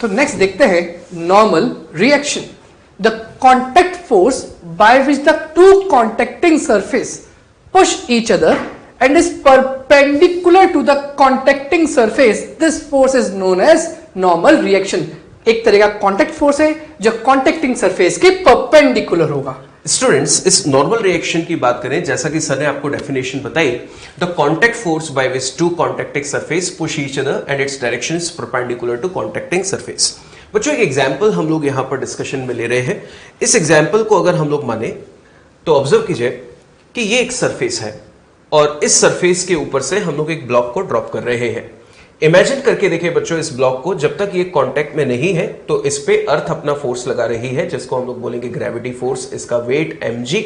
तो नेक्स्ट देखते हैं normal reaction. The contact force by which the two contacting surface push each other and is perpendicular to the contacting surface, this force is known as normal reaction। एक तरह का contact force है जो contacting surface के perpendicular होगा। Students, इस normal reaction की बात करें, जैसा कि सर ने आपको डेफिनेशन बताई, the contact force by which two contacting surface push each other and its direction is perpendicular to contacting surface. बच्चों, एक एग्जांपल हम लोग यहां पर डिस्कशन में ले रहे हैं। इस एग्जांपल को अगर हम लोग माने तो ऑब्जर्व कीजिए कि ये एक सरफेस है और इस सरफेस के ऊपर से हम लोग एक ब्लॉक को ड्रॉप कर रहे हैं। इमेजिन करके देखिए बच्चों, इस ब्लॉक को जब तक ये कांटेक्ट में नहीं है तो इस पे अर्थ अपना फोर्स लगा रही है, जिसको हम लोग बोलेंगे ग्रेविटी फोर्स, इसका वेट mg।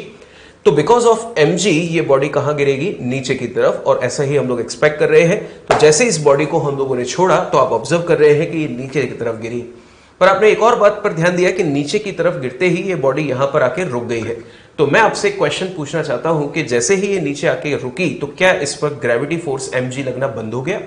तो बिकॉज ऑफ mg ये बॉडी कहां गिरेगी? नीचे की तरफ, और ऐसा ही हम लोग एक्सपेक्ट कर रहे हैं। तो जैसे इस बॉडी को हम लोगों ने छोड़ा तो आप ऑब्जर्व कर रहे हैं कि ये नीचे की तरफ गिरी, पर आपने एक और बात पर ध्यान दिया कि नीचे की तरफ गिरते ही ये बॉडी यहां पर आके रुक गई है। तो मैं आपसे एक क्वेश्चन पूछना चाहता हूं कि जैसे ही ये नीचे आके रुकी तो क्या इस पर ग्रेविटी फोर्स mg लगना बंद हो गया?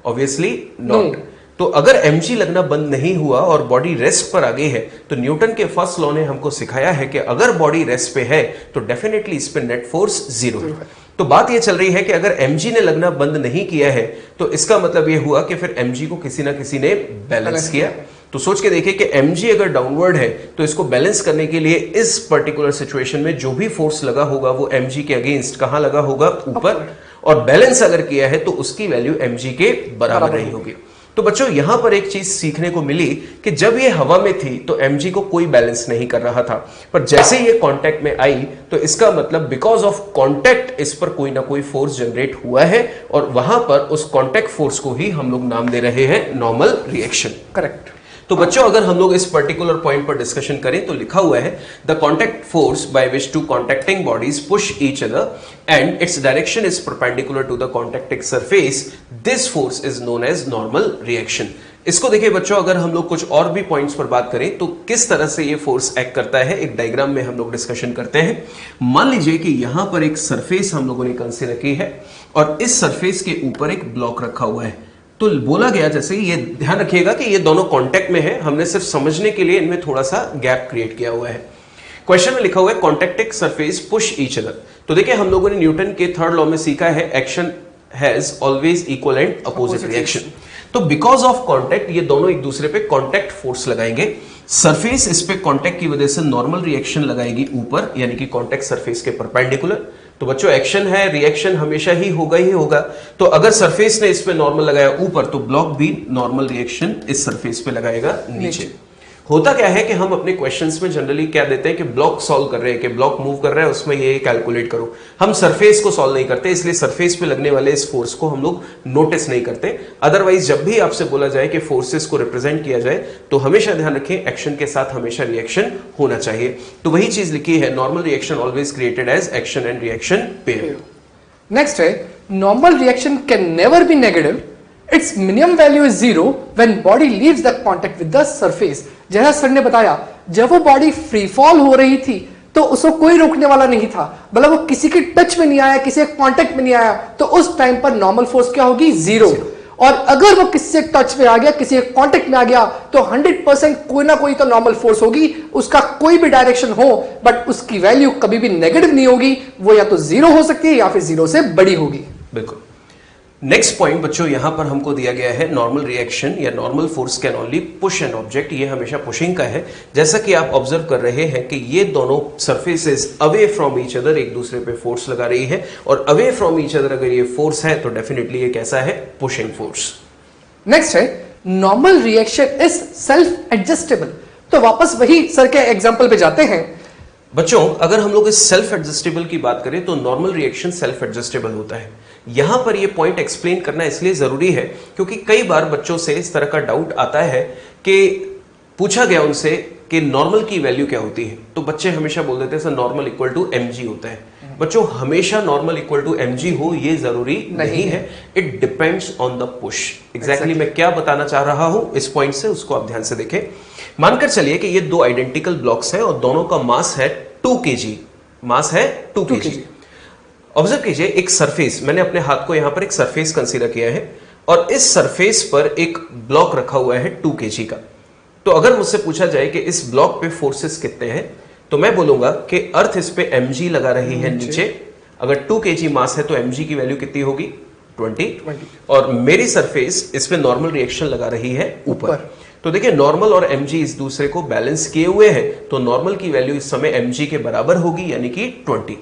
Obviously not. तो अगर mg लगना बंद नहीं हुआ और बॉडी रेस्ट पर आ गई है, तो न्यूटन के फर्स्ट लॉ ने हमको सिखाया है कि अगर बॉडी रेस्ट पे है तो डेफिनेटली इस पे नेट फोर्स जीरो है। तो बात ये चल रही है कि अगर mg ने लगना बंद नहीं किया है तो इसका मतलब ये हुआ कि फिर mg को किसी ना किसी ने बैलेंस किया। तो सोच के देखिए कि mg अगर डाउनवर्ड है तो इसको बैलेंस करने के लिए इस पर्टिकुलर सिचुएशन में जो भी फोर्स लगा होगा वो mg के अगेंस्ट कहां लगा होगा? ऊपर। और बैलेंस अगर किया है तो उसकी वैल्यू mg के बराबर रही होगी। तो बच्चों, यहां पर एक चीज सीखने को मिली कि जब ये हवा में थी तो mg को कोई बैलेंस नहीं कर रहा था, पर जैसे ये कांटेक्ट में आई तो इसका मतलब बिकॉज ऑफ कांटेक्ट इस पर कोई ना कोई फोर्स जनरेट हुआ है, और वहां पर उस कांटेक्ट फोर्स को ही हम लोग नाम दे रहे हैं नॉर्मल रिएक्शन। करेक्ट। तो बच्चों, अगर हम लोग इस पर्टिकुलर पॉइंट पर डिस्कशन करें तो लिखा हुआ है the contact force by which two contacting bodies push each other and its direction is perpendicular to the contacting surface, this force is known as normal reaction. इसको देखिए बच्चों, अगर हम लोग कुछ और भी पॉइंट्स पर बात करें तो किस तरह से ये फोर्स एक्ट करता है, एक डायग्राम में हम लोग डिस्कशन करते हैं। मान लीजिए कि यहां पर एक सरफेस हम लोगों ने कंसीडर की है और इस सरफेस के ऊपर एक ब्लॉक रखा हुआ है। तो बोला गया, जैसे ये ध्यान रखिएगा कि ये दोनों कांटेक्ट में है, हमने सिर्फ समझने के लिए इनमें थोड़ा सा गैप क्रिएट किया हुआ है। क्वेश्चन में लिखा हुआ है contacting surface push each other. तो देखिए, हम लोगों ने न्यूटन के थर्ड लॉ में सीखा है action has always equal and opposite reaction. तो बिकॉज ऑफ कॉन्टैक्ट ये दोनों एक दूसरे पे कॉन्टैक्ट फोर्स लगाएंगे। सरफेस इस पे कॉन्टैक्ट की वजह से नॉर्मल रिएक्शन लगाएगी ऊपर, यानी कि कॉन्टैक्ट सरफेस के परपेंडिकुलर। तो बच्चों, एक्शन है, रिएक्शन हमेशा ही होगा। तो अगर सरफेस ने इस पे नॉर्मल लगाया ऊपर तो ब्लॉक भी नॉर्मल रिएक्शन इस सरफेस पे लगाएगा नीचे। होता क्या है कि हम अपने क्वेश्चंस में जनरली क्या देते हैं कि ब्लॉक सॉल्व कर रहे हैं, कि ब्लॉक मूव कर रहा है उसमें ये कैलकुलेट करो। हम सरफेस को सॉल्व नहीं करते, इसलिए सरफेस पे लगने वाले इस फोर्स को हम लोग नोटिस नहीं करते। अदरवाइज जब भी आपसे बोला जाए कि फोर्सेस को रिप्रेजेंट किया जाए तो हमेशा ध्यान रखें एक्शन के साथ हमेशा रिएक्शन होना चाहिए। तो वही चीज लिखी है, normal reaction always created as action and reaction pair. Next है normal reaction can never be negative, its minimum value is zero when body leaves the contact with the surface। जैसा सर ने बताया, जब वो बॉडी फ्री फॉल हो रही थी तो उसको कोई रोकने वाला नहीं था, मतलब वो किसी के टच में नहीं आया, किसी के कांटेक्ट में नहीं आया, तो उस टाइम पर नॉर्मल फोर्स क्या होगी? जीरो। और अगर वो किसी से टच में आ गया, किसी के कांटेक्ट में आ गया, तो 100% कोई ना कोई तो नॉर्मल फोर्स होगी, उसका कोई भी डायरेक्शन हो, बट उसकी वैल्यू कभी भी नेगेटिव नहीं होगी, वो या तो जीरो हो सकती है या फिर जीरो से बड़ी होगी। बिल्कुल। नेक्स्ट पॉइंट बच्चों, यहां पर हमको दिया गया है नॉर्मल रिएक्शन या normal force can only push an object. ये हमेशा पुशिंग का है। जैसा कि आप ऑब्जर्व कर रहे हैं कि ये दोनों surfaces away from each other एक दूसरे पे फोर्स लगा रही है, और अवे फ्रॉम ईच अदर अगर ये फोर्स है तो डेफिनेटली ये कैसा है? Pushing force. नेक्स्ट है normal reaction is self adjustable. तो वापस वही सर के एग्जांपल पे जाते हैं। बच्चों, अगर हम लोग इस सेल्फ एडजस्टेबल की बात करें तो नॉर्मल रिएक्शन सेल्फ एडजस्टेबल होता है। यहां पर यह पॉइंट एक्सप्लेन करना इसलिए जरूरी है क्योंकि कई बार बच्चों से इस तरह का डाउट आता है कि पूछा गया उनसे कि नॉर्मल की वैल्यू क्या होती है, तो बच्चे हमेशा बोल देते हैं sir normal equal to mg होता है। बच्चों, हमेशा नॉर्मल इक्वल टू mg हो ये जरूरी नहीं है, it depends on the push. Exactly मैं क्या बताना चाह रहा हूं इस पॉइंट से, उसको आप ध्यान से देखें। मानकर चलिए कि ये दो आइडेंटिकल ब्लॉक्स हैं और दोनों का मास है 2 kg। मास है 2 kg। ऑब्जर्व कीजिए, एक सरफेस, मैंने अपने हाथ को यहां पर एक सरफेस कंसीडर किया है और इस सरफेस पर एक ब्लॉक रखा हुआ है 2 kg का। तो अगर मुझसे पूछा जाए कि इस ब्लॉक पे फोर्सेस कितने हैं, तो मैं बोलूंगा कि अर्थ इस पे mg लगा रही है नीचे। अगर 2 kg मास है तो mg की वैल्यू कितनी होगी? 20। और मेरी सरफेस इस पे नॉर्मल रिएक्शन लगा रही है ऊपर। तो देखिए नॉर्मल और mg इस दूसरे को बैलेंस किए हुए हैं, तो नॉर्मल की वैल्यू इस समय mg के बराबर होगी, यानी कि 20।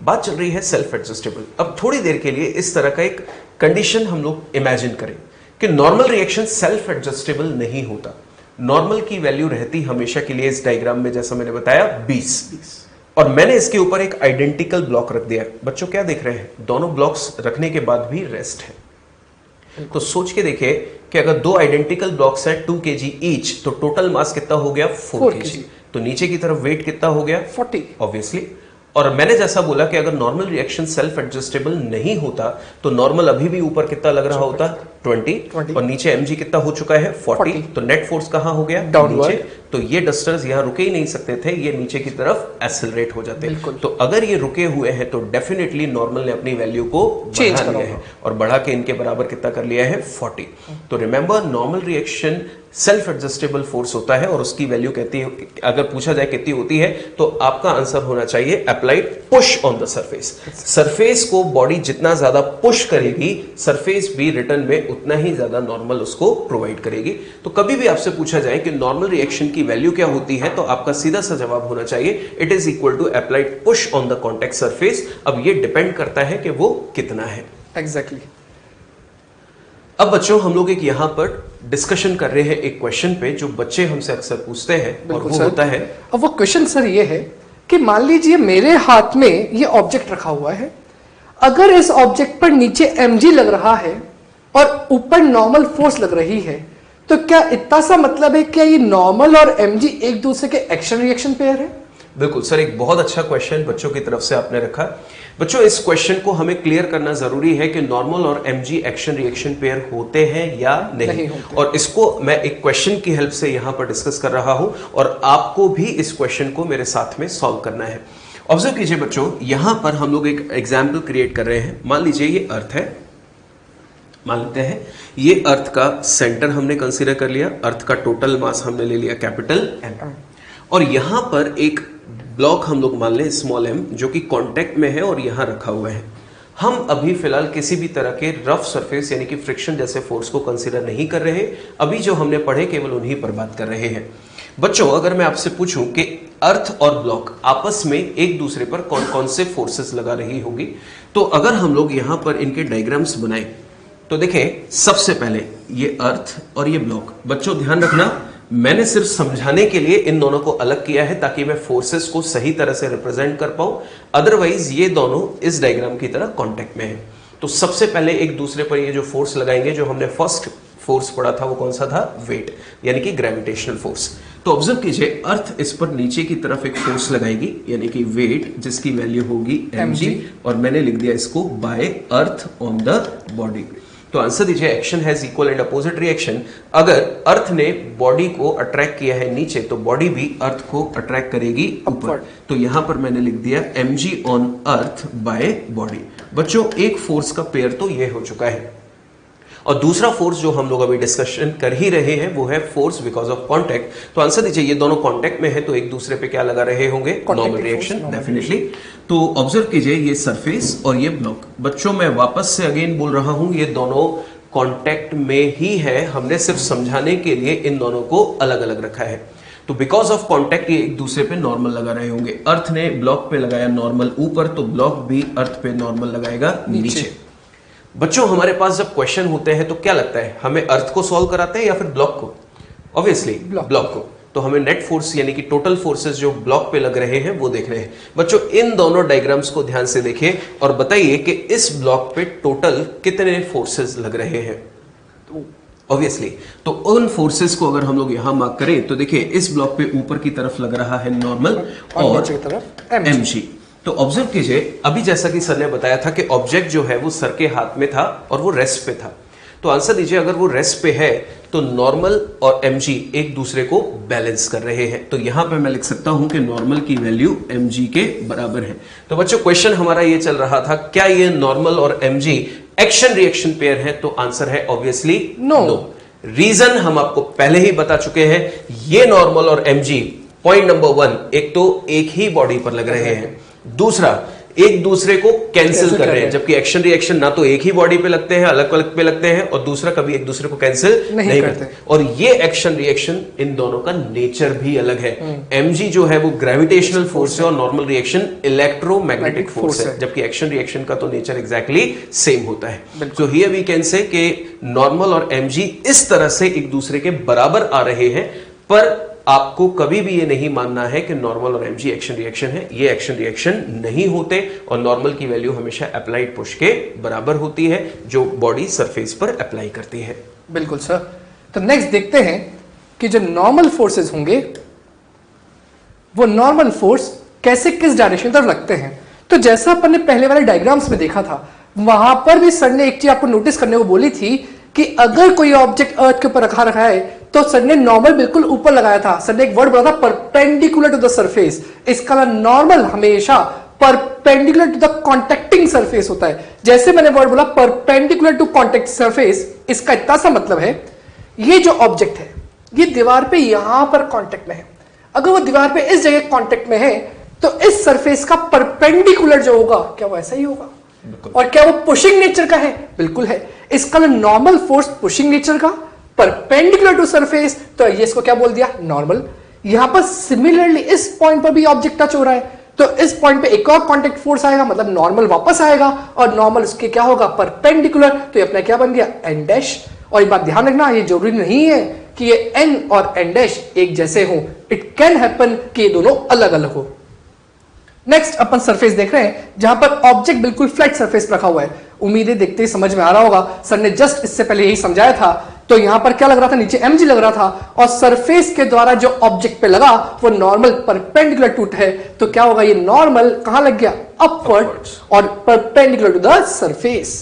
बात चल रही है सेल्फ एडजस्टेबल। अब थोड़ी देर के लिए इस तरह का एक कंडीशन हम लोग इमेजिन करें कि नॉर्मल रिएक्शन सेल्फ एडजस्टेबल नहीं होता। नॉर्मल की वैल्यू रहती हमेशा के लिए इस डायग्राम में, जैसा मैंने बताया, 20। और मैंने इसके ऊपर एक आइडेंटिकल ब्लॉक रख दिया। बच्चों क्या देख रहे हैं? दोनों ब्लॉक्स रखने के बाद भी रेस्ट है। तो सोच के देखिए कि अगर 2 आइडेंटिकल ब्लॉक्स हैं 2 kg ईच, तो टोटल मास कितना हो गया? 4 kg। तो नीचे की तरफ वेट कितना हो गया? 40 ऑब्वियसली। और मैंने जैसा बोला कि अगर नॉर्मल रिएक्शन सेल्फ एडजस्टेबल नहीं होता तो नॉर्मल अभी भी ऊपर कितना लग रहा होता? 20। और नीचे mg कितना हो चुका है? 40। तो नेट फोर्स कहां हो गया? नीचे। तो ये डस्टर्स यहां रुके ही नहीं सकते थे, ये नीचे की तरफ एक्सेलरेट हो जाते। तो अगर ये रुके हुए हैं तो डेफिनेटली नॉर्मल ने अपनी वैल्यू को बढ़ा लिया है, और बढ़ा के इनके बराबर कितना कर लिया है? 40। तो remember, normal reaction self adjustable force होता है, और उसकी वैल्यू कहती है, अगर पूछा जाए कितनी होती है, तो आपका आंसर होना चाहिए applied push on the surface. Surface को बॉडी जितना ज्यादा पुश करेगी, सरफेस भी रिटर्न में उतना ही ज्यादा नॉर्मल उसको प्रोवाइड करेगी। तो कभी भी आपसे पूछा जाए कि नॉर्मल रिएक्शन की वैल्यू क्या होती है, तो आपका सीधा सा जवाब होना चाहिए it is equal to applied push on the contact surface. अब ये डिपेंड करता है कि वो कितना है। एग्जैक्टली। अब बच्चों हम लोग एक यहां पर डिस्कशन कर रहे हैं एक क्वेश्चन पे, जो बच्चे हमसे अक्सर पूछते हैं, और वो होता है, अब वो क्वेश्चन सर ये है कि मान लीजिए मेरे हाथ में ये ऑब्जेक्ट रखा हुआ है, अगर इस ऑब्जेक्ट पर नीचे mg लग रहा है और ऊपर नॉर्मल फोर्स लग रही है, तो क्या इतना सा मतलब है क्या ये नॉर्मल और mg एक दूसरे के एक्शन रिएक्शन पेयर है? बिल्कुल सर, एक बहुत अच्छा क्वेश्चन बच्चों की तरफ से आपने रखा। बच्चों इस क्वेश्चन को हमें क्लियर करना जरूरी है कि नॉर्मल और mg एक्शन रिएक्शन पेयर होते हैं या नहीं होते। और इसको मैं एक क्वेश्चन की हेल्प से यहां पर डिस्कस कर रहा हूं, और आपको भी इस क्वेश्चन को मेरे साथ में सॉल्व करना है। ऑब्जर्व कीजिए बच्चों, यहां पर हम लोग एक एग्जाम्पल क्रिएट कर रहे हैं। मान लीजिए ये अर्थ है, मान लेते हैं ये अर्थ का सेंटर हमने कंसीडर कर लिया, अर्थ का टोटल मास हमने ले लिया कैपिटल M, और यहां पर एक ब्लॉक हम लोग मान लें स्मॉल m, जो कि कांटेक्ट में है और यहां रखा हुआ है। हम अभी फिलहाल किसी भी तरह के रफ सरफेस यानी कि फ्रिक्शन जैसे फोर्स को कंसीडर नहीं कर रहे, अभी जो हमने पढ़े केवल उन्हीं पर बात कर रहे हैं। बच्चों अगर मैं आपसे पूछूं कि अर्थ और ब्लॉक आपस में एक दूसरे पर कौन कौन से फोर्सेस लगा रही होगी, तो अगर हम लोग यहां पर इनके डायग्राम्स बनाए, तो देखें सबसे पहले ये अर्थ और ये ब्लॉक। बच्चों ध्यान रखना, मैंने सिर्फ समझाने के लिए इन दोनों को अलग किया है ताकि मैं फोर्सेस को सही तरह से रिप्रेजेंट कर पाऊं, अदरवाइज ये दोनों इस डायग्राम की तरह कांटेक्ट में है। तो सबसे पहले एक दूसरे पर ये जो फोर्स लगाएंगे, जो हमने फर्स्ट फोर्स पढ़ा था वो कौन सा था? वेट, यानी कि ग्रेविटेशनल फोर्स। तो ऑब्जर्व कीजिए, अर्थ इस पर नीचे की तरफ एक फोर्स लगाएगी यानी कि वेट, जिसकी वैल्यू होगी mg, और मैंने लिख दिया इसको by earth on the body. तो आंसर दीजिए, action has equal and opposite reaction. अगर अर्थ ने बॉडी को अट्रैक्ट किया है नीचे, तो बॉडी भी अर्थ को अट्रैक्ट करेगी ऊपर। तो यहां पर मैंने लिख दिया mg on earth by body. बच्चों एक फोर्स का पेयर तो ये हो चुका है, और दूसरा फोर्स जो हम लोग अभी डिस्कशन कर ही रहे हैं वो है फोर्स बिकॉज ऑफ कांटेक्ट। तो आंसर दीजिए, ये दोनों कांटेक्ट में है तो एक दूसरे पे क्या लगा रहे होंगे? Normal reaction, definitely. तो ऑब्जर्व कीजिए, ये सरफेस और ये ब्लॉक। बच्चों मैं वापस से अगेन बोल रहा हूं, ये दोनों कांटेक्ट में ही है, हमने सिर्फ समझाने के लिए इन दोनों को अलग अलग रखा है। तो बिकॉज ऑफ कांटेक्ट ये एक दूसरे पे नॉर्मल लगा रहे होंगे। अर्थ ने ब्लॉक पे लगाया नॉर्मल ऊपर, तो ब्लॉक भी अर्थ पे नॉर्मल लगाएगा नीचे। बच्चों हमारे पास जब क्वेश्चन होते हैं तो क्या लगता है, हमें अर्थ को सॉल्व कराते हैं या फिर ब्लॉक को? ऑब्वियसली ब्लॉक को। तो हमें नेट फोर्स यानी कि टोटल फोर्सेस जो ब्लॉक पे लग रहे हैं वो देख रहे हैं। बच्चों इन दोनों डायग्राम्स को ध्यान से देखिए और बताइए कि इस ब्लॉक पे टोटल कितने फोर्सेस लग रहे हैं। ऑब्वियसली तो उन फोर्सेस को अगर हम लोग यहां मार्क करें तो देखिए इस ब्लॉक पे ऊपर की तरफ लग रहा है नॉर्मल और नीचे की तरफ mg। तो ऑब्जर्व कीजिए, अभी जैसा कि सर ने बताया था कि ऑब्जेक्ट जो है वो सर के हाथ में था और वो रेस्ट पे था। तो आंसर दीजिए, अगर वो रेस्ट पे है तो नॉर्मल और mg एक दूसरे को बैलेंस कर रहे हैं। तो यहां पे मैं लिख सकता हूं कि नॉर्मल की वैल्यू mg के बराबर है। तो बच्चों क्वेश्चन हमारा ये चल रहा था, क्या ये नॉर्मल और mg एक्शन रिएक्शन पेयर है? तो आंसर है ऑब्वियसली नो। रीजन हम आपको पहले ही बता चुके हैं। ये नॉर्मल और एमजी पॉइंट नंबर 1, एक तो एक ही बॉडी पर लग रहे हैं, दूसरा एक दूसरे को कैंसिल कर रहे हैं, जबकि एक्शन रिएक्शन ना तो एक ही बॉडी पे लगते हैं, अलग अलग पे लगते हैं, और दूसरा कभी एक दूसरे को कैंसिल नहीं करते। और ये एक्शन रिएक्शन, इन दोनों का नेचर भी अलग है। एमजी जो है वो ग्रेविटेशनल फोर्स है और नॉर्मल रिएक्शन इलेक्ट्रोमैग्नेटिक फोर्स है, जबकि एक्शन रिएक्शन का तो नेचर एग्जैक्टली सेम होता है। So here we can say कि नॉर्मल और एमजी इस तरह से एक दूसरे के बराबर आ रहे हैं, पर आपको कभी भी ये नहीं मानना है कि नॉर्मल और एमजी एक्शन रिएक्शन है। ये एक्शन रिएक्शन नहीं होते, और नॉर्मल की वैल्यू हमेशा अप्लाइड पुश के बराबर होती है जो बॉडी सरफेस पर अप्लाई करती है। बिल्कुल सर। तो नेक्स्ट देखते हैं कि जो नॉर्मल फोर्सेस होंगे वो नॉर्मल फोर्स कैसे किस डायरेक्शन तरफ लगते हैं। तो जैसा अपन ने पहले वाले डायग्राम्स में देखा था, वहां पर भी सर ने एक चीज आपको नोटिस करने को बोली थी कि अगर कोई ऑब्जेक्ट अर्थ के ऊपर रखा है तो सर ने नॉर्मल बिल्कुल ऊपर लगाया था। सर ने एक वर्ड बोला था परपेंडिकुलर टू द सरफेस। इसका नॉर्मल हमेशा perpendicular to the contacting surface होता है। जैसे मैंने वर्ड बोला परपेंडिकुलर टू कॉन्टेक्ट सरफेस, इसका इतना सा मतलब है ये जो ऑब्जेक्ट है ये दीवार पे यहां पर कॉन्टेक्ट में है। अगर वो दीवार पे इस जगह कॉन्टेक्ट में है तो इस सरफेस का परपेंडिकुलर जो होगा क्या वो ऐसा ही होगा। और क्या वो पुशिंग नेचर का है? बिल्कुल है। इसका नॉर्मल फोर्स पुशिंग नेचर का, परपेंडिकुलर टू सरफेस, तो ये इसको क्या बोल दिया? नॉर्मल। यहां पर सिमिलरली इस पॉइंट पर भी ऑब्जेक्ट टच हो रहा है तो इस पॉइंट पे एक और कांटेक्ट फोर्स आएगा, मतलब नॉर्मल वापस आएगा, और नॉर्मल उसके क्या होगा? परपेंडिकुलर। तो ये अपना क्या बन गया? N dash. और एक बात ध्यान रखना, ये जरूरी नहीं है कि ये एन और एन डैश एक जैसे हो। इट कैन हैपन कि ये दोनों अलग अलग हो। नेक्स्ट अपन सरफेस देख रहे हैं जहां पर ऑब्जेक्ट बिल्कुल फ्लैट सरफेस रखा हुआ है। उम्मीदें देखते ही समझ में आ रहा होगा, सर ने जस्ट इससे पहले यही समझाया था। तो यहां पर क्या लग रहा था? नीचे mg लग रहा था, और सरफेस के द्वारा जो ऑब्जेक्ट पे लगा वो नॉर्मल परपेंडिकुलर टू है। तो क्या होगा? ये नॉर्मल कहां लग गया? अपवर्ड, और perpendicular to the surface.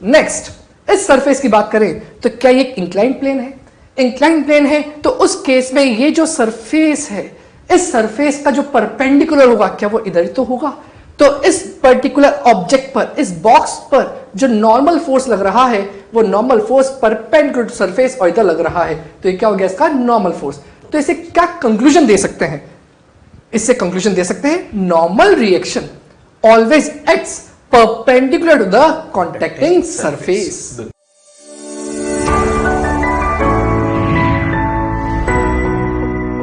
Next, इस सरफेस की बात करें तो क्या ये एक इंक्लाइंड प्लेन है? इंक्लाइंड प्लेन है तो उस केस में ये जो सरफेस है, इस सरफेस का जो परपेंडिकुलर होगा क्या वो इधर ही तो होगा। तो इस पर्टिकुलर ऑब्जेक्ट पर, इस बॉक्स पर जो नॉर्मल फोर्स लग रहा है वो normal force perpendicular to surface और इधर लग रहा है। तो ये क्या हो गया? इसका नॉर्मल फोर्स। तो इसे क्या कंक्लूजन दे सकते हैं? इससे कंक्लूजन दे सकते हैं normal reaction always acts perpendicular to the contacting surface.